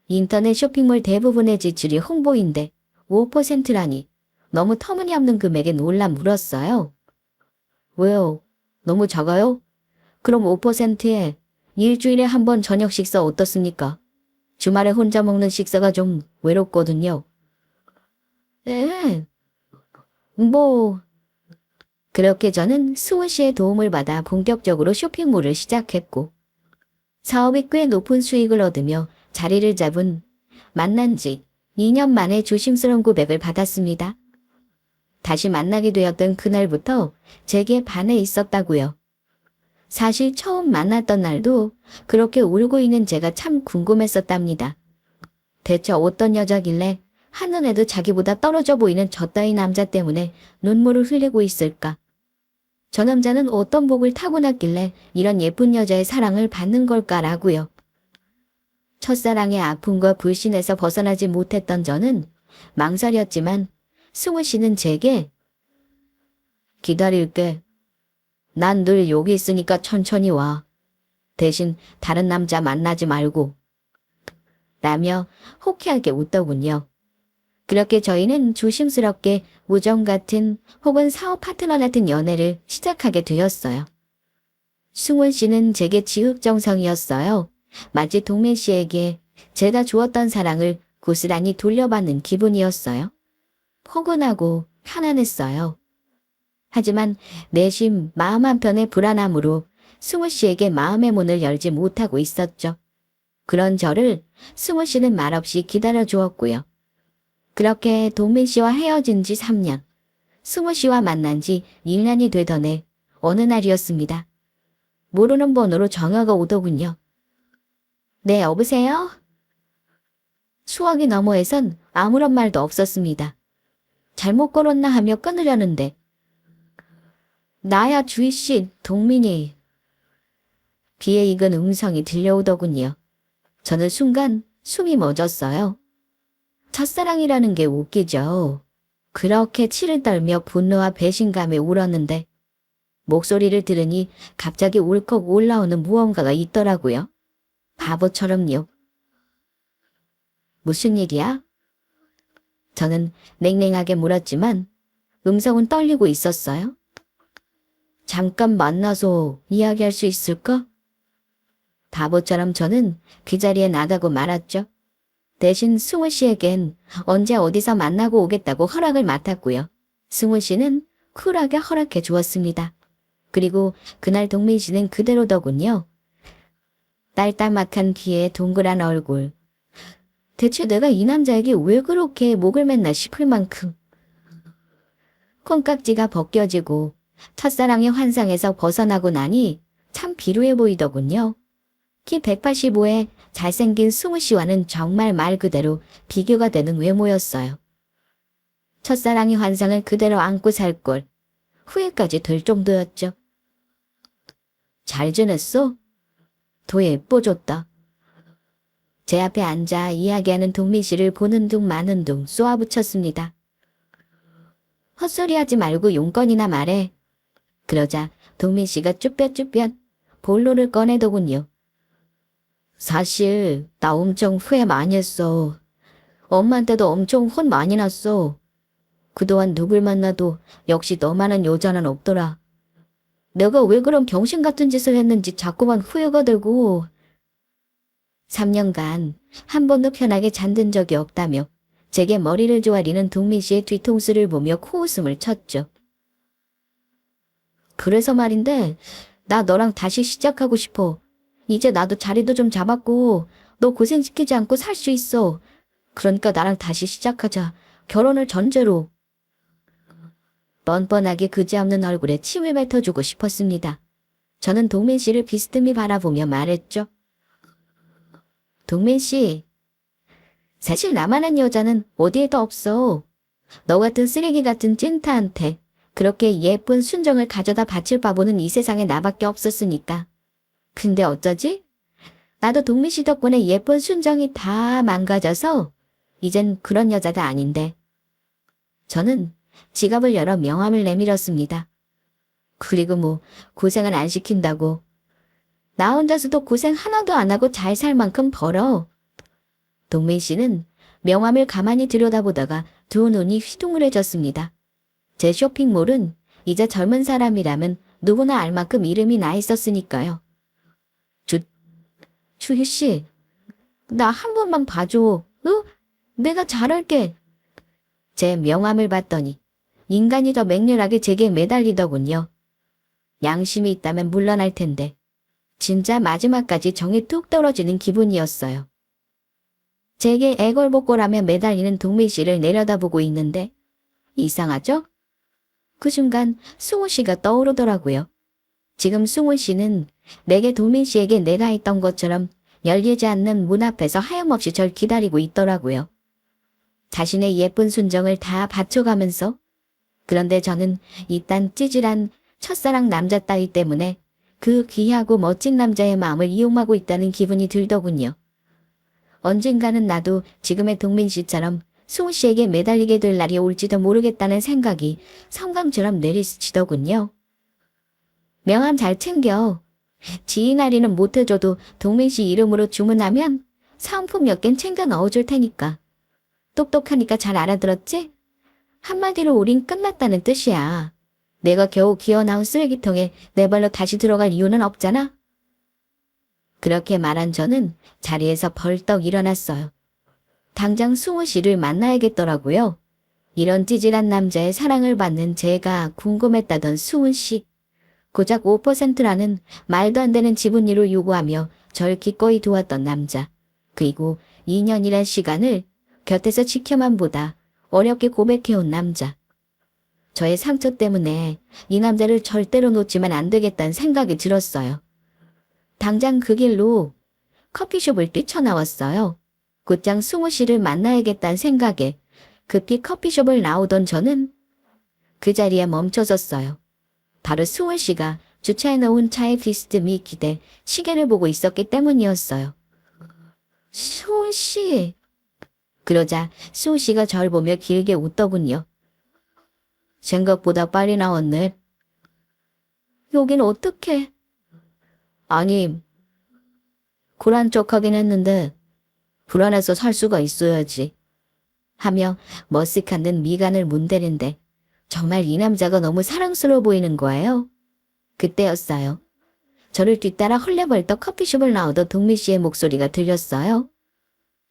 인터넷 쇼핑몰 대부분의 지출이 홍보인데 5%라니 너무 터무니없는 금액에 놀라 물었어요. 왜요? 너무 작아요? 그럼 5%에 일주일에 한 번 저녁 식사 어떻습니까? 주말에 혼자 먹는 식사가 좀 외롭거든요. 네. 그렇게 저는 수은 씨의 도움을 받아 본격적으로 쇼핑몰을 시작했고 사업이 꽤 높은 수익을 얻으며 자리를 잡은 만난 지 2년 만에 조심스러운 고백을 받았습니다. 다시 만나게 되었던 그날부터 제게 반해 있었다고요. 사실 처음 만났던 날도 그렇게 울고 있는 제가 참 궁금했었답니다. 대체 어떤 여자길래 한눈에도 자기보다 떨어져 보이는 저 따위 남자 때문에 눈물을 흘리고 있을까? 저 남자는 어떤 복을 타고났길래 이런 예쁜 여자의 사랑을 받는 걸까라고요. 첫사랑의 아픔과 불신에서 벗어나지 못했던 저는 망설였지만 승우 씨는 제게 기다릴게. 난 늘 여기 있으니까 천천히 와. 대신 다른 남자 만나지 말고. 라며 호쾌하게 웃더군요. 그렇게 저희는 조심스럽게 우정 같은 혹은 사업 파트너 같은 연애를 시작하게 되었어요. 승훈 씨는 제게 지극정성이었어요. 마치 동민 씨에게 제가 주었던 사랑을 고스란히 돌려받는 기분이었어요. 포근하고 편안했어요. 하지만 내심 마음 한편의 불안함으로 승우 씨에게 마음의 문을 열지 못하고 있었죠. 그런 저를 승우 씨는 말없이 기다려 주었고요. 그렇게 동민 씨와 헤어진 지 3년, 승우 씨와 만난 지 1년이 되던 해 어느 날이었습니다. 모르는 번호로 전화가 오더군요. 네, 여보세요? 수화기 너머에선 아무런 말도 없었습니다. 잘못 걸었나 하며 끊으려는데 나야 주희씨, 동민이. 귀에 익은 음성이 들려오더군요. 저는 순간 숨이 멎었어요. 첫사랑이라는 게 웃기죠. 그렇게 치를 떨며 분노와 배신감에 울었는데 목소리를 들으니 갑자기 울컥 올라오는 무언가가 있더라고요. 바보처럼요. 무슨 일이야? 저는 냉랭하게 물었지만 음성은 떨리고 있었어요. 잠깐 만나서 이야기할 수 있을까? 바보처럼 저는 그 자리에 나가고 말았죠. 대신 승우 씨에겐 언제 어디서 만나고 오겠다고 허락을 맡았고요. 승우 씨는 쿨하게 허락해 주었습니다. 그리고 그날 동민 씨는 그대로더군요. 딸따막한 귀에 동그란 얼굴. 대체 내가 이 남자에게 왜 그렇게 목을 맸나 싶을 만큼. 콩깍지가 벗겨지고 첫사랑의 환상에서 벗어나고 나니 참 비루해 보이더군요. 키 185에 잘생긴 승우 씨와는 정말 말 그대로 비교가 되는 외모였어요. 첫사랑의 환상을 그대로 안고 살 걸 후회까지 될 정도였죠. 잘 지냈어? 더 예뻐졌다. 제 앞에 앉아 이야기하는 동민 씨를 보는 둥 마는 둥 쏘아붙였습니다. 헛소리하지 말고 용건이나 말해. 그러자 동민 씨가 쭈뼛쭈뼛 볼로를 꺼내더군요. 사실 나 엄청 후회 많이 했어. 엄마한테도 엄청 혼 많이 났어. 그동안 누굴 만나도 역시 너만한 여자는 없더라. 내가 왜 그런 병신 같은 짓을 했는지 자꾸만 후회가 되고. 3년간 한 번도 편하게 잠든 적이 없다며 제게 머리를 조아리는 동민 씨의 뒤통수를 보며 코웃음을 쳤죠. 그래서 말인데 나 너랑 다시 시작하고 싶어. 이제 나도 자리도 좀 잡았고 너 고생시키지 않고 살 수 있어. 그러니까 나랑 다시 시작하자. 결혼을 전제로. 뻔뻔하게 그지없는 얼굴에 침을 뱉어주고 싶었습니다. 저는 동민 씨를 비스듬히 바라보며 말했죠. 동민 씨, 사실 나만한 여자는 어디에도 없어. 너 같은 쓰레기 같은 찐타한테 그렇게 예쁜 순정을 가져다 바칠 바보는 이 세상에 나밖에 없었으니까. 근데 어쩌지? 나도 동민 씨 덕분에 예쁜 순정이 다 망가져서 이젠 그런 여자가 아닌데. 저는 지갑을 열어 명함을 내밀었습니다. 그리고 뭐 고생을 안 시킨다고. 나 혼자서도 고생 하나도 안 하고 잘 살 만큼 벌어. 동민 씨는 명함을 가만히 들여다보다가 두 눈이 휘둥그레졌습니다. 제 쇼핑몰은 이제 젊은 사람이라면 누구나 알 만큼 이름이 나 있었으니까요. 주희 씨, 나 한 번만 봐줘. 내가 잘할게. 제 명함을 봤더니 인간이 더 맹렬하게 제게 매달리더군요. 양심이 있다면 물러날 텐데 진짜 마지막까지 정이 뚝 떨어지는 기분이었어요. 제게 애걸복걸하며 매달리는 동민 씨를 내려다보고 있는데 이상하죠? 그 순간 승우 씨가 떠오르더라고요. 지금 승우 씨는 내게 동민 씨에게 내가 했던 것처럼 열리지 않는 문 앞에서 하염없이 절 기다리고 있더라고요. 자신의 예쁜 순정을 다 바쳐가면서. 그런데 저는 이딴 찌질한 첫사랑 남자 따위 때문에 그 귀하고 멋진 남자의 마음을 이용하고 있다는 기분이 들더군요. 언젠가는 나도 지금의 동민 씨처럼 승우 씨에게 매달리게 될 날이 올지도 모르겠다는 생각이 성감처럼 내리스치더군요. 명함 잘 챙겨. 지인 할인은 못해줘도 동민 씨 이름으로 주문하면 사은품 몇 개 챙겨 넣어줄 테니까. 똑똑하니까 잘 알아들었지? 한마디로 우린 끝났다는 뜻이야. 내가 겨우 기어나온 쓰레기통에 내 발로 다시 들어갈 이유는 없잖아. 그렇게 말한 저는 자리에서 벌떡 일어났어요. 당장 승우 씨를 만나야겠더라고요. 이런 찌질한 남자의 사랑을 받는 제가 궁금했다던 승우 씨. 고작 5%라는 말도 안 되는 지분율을 요구하며 절 기꺼이 도왔던 남자. 그리고 2년이란 시간을 곁에서 지켜만 보다 어렵게 고백해온 남자. 저의 상처 때문에 이 남자를 절대로 놓치면 안 되겠다는 생각이 들었어요. 당장 그 길로 커피숍을 뛰쳐나왔어요. 곧장 승우 씨를 만나야겠다는 생각에 급히 커피숍을 나오던 저는 그 자리에 멈춰섰어요. 바로 수호 씨가 주차해 놓은 차에 비스듬히 기대 시계를 보고 있었기 때문이었어요. 수호 씨. 그러자 수호 씨가 절 보며 길게 웃더군요. 생각보다 빨리 나왔네. 여긴 어떡해? 아니, 굴한 척하긴 했는데 불안해서 살 수가 있어야지. 하며 머쓱한 듯 미간을 문대는데 정말 이 남자가 너무 사랑스러워 보이는 거예요. 그때였어요. 저를 뒤따라 헐레벌떡 커피숍을 나오던 동미 씨의 목소리가 들렸어요.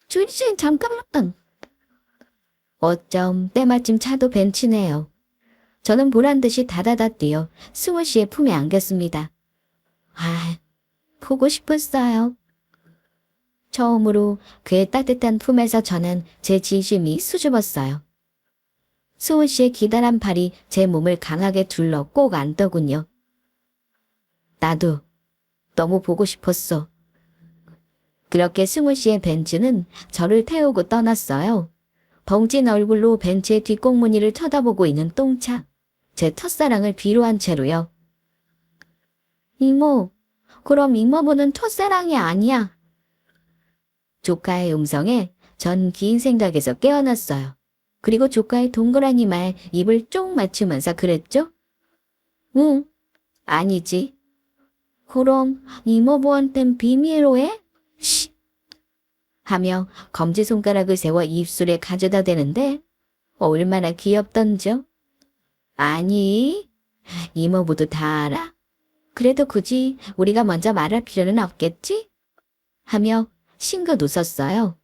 주희 씨, 잠깐만. 어쩜 때마침 차도 벤치네요. 저는 보란듯이 다다다 뛰어 승우 씨의 품에 안겼습니다. 아, 보고 싶었어요. 처음으로 그의 따뜻한 품에서 저는 제 진심이 수줍었어요. 승우 씨의 기다란 팔이 제 몸을 강하게 둘러 꼭 안더군요. 나도 너무 보고 싶었어. 그렇게 승우 씨의 벤츠는 저를 태우고 떠났어요. 벙찐 얼굴로 벤츠의 뒷꽁무니를 쳐다보고 있는 똥차. 제 첫사랑을 비로한 채로요. 이모, 그럼 이모부는 첫사랑이 아니야. 조카의 음성에 전 긴 생각에서 깨어났어요. 그리고 조카의 동그라니 말 입을 쫑 맞추면서 그랬죠? 응, 아니지. 그럼 이모부한텐 비밀로 해? 시! 하며 검지손가락을 세워 입술에 가져다 대는데 얼마나 귀엽던죠? 아니, 이모부도 다 알아. 그래도 굳이 우리가 먼저 말할 필요는 없겠지? 하며 싱긋 웃었어요.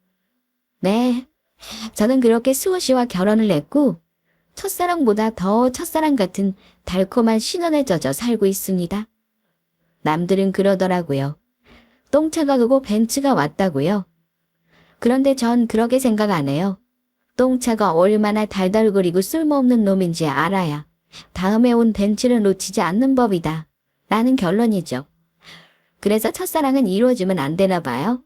네, 저는 그렇게 수호 씨와 결혼을 했고 첫사랑보다 더 첫사랑 같은 달콤한 신혼에 젖어 살고 있습니다. 남들은 그러더라고요. 똥차가 그고 벤츠가 왔다고요. 그런데 전 그렇게 생각 안 해요. 똥차가 얼마나 달달거리고 쓸모없는 놈인지 알아야 다음에 온 벤츠를 놓치지 않는 법이다. 라는 결론이죠. 그래서 첫사랑은 이루어지면 안 되나 봐요.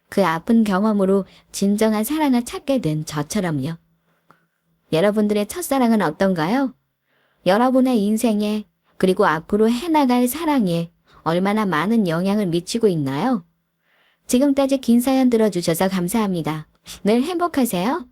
그 아픈 경험으로 진정한 사랑을 찾게 된 저처럼요. 여러분들의 첫사랑은 어떤가요? 여러분의 인생에 그리고 앞으로 해나갈 사랑에 얼마나 많은 영향을 미치고 있나요? 지금까지 긴 사연 들어주셔서 감사합니다. 늘 행복하세요.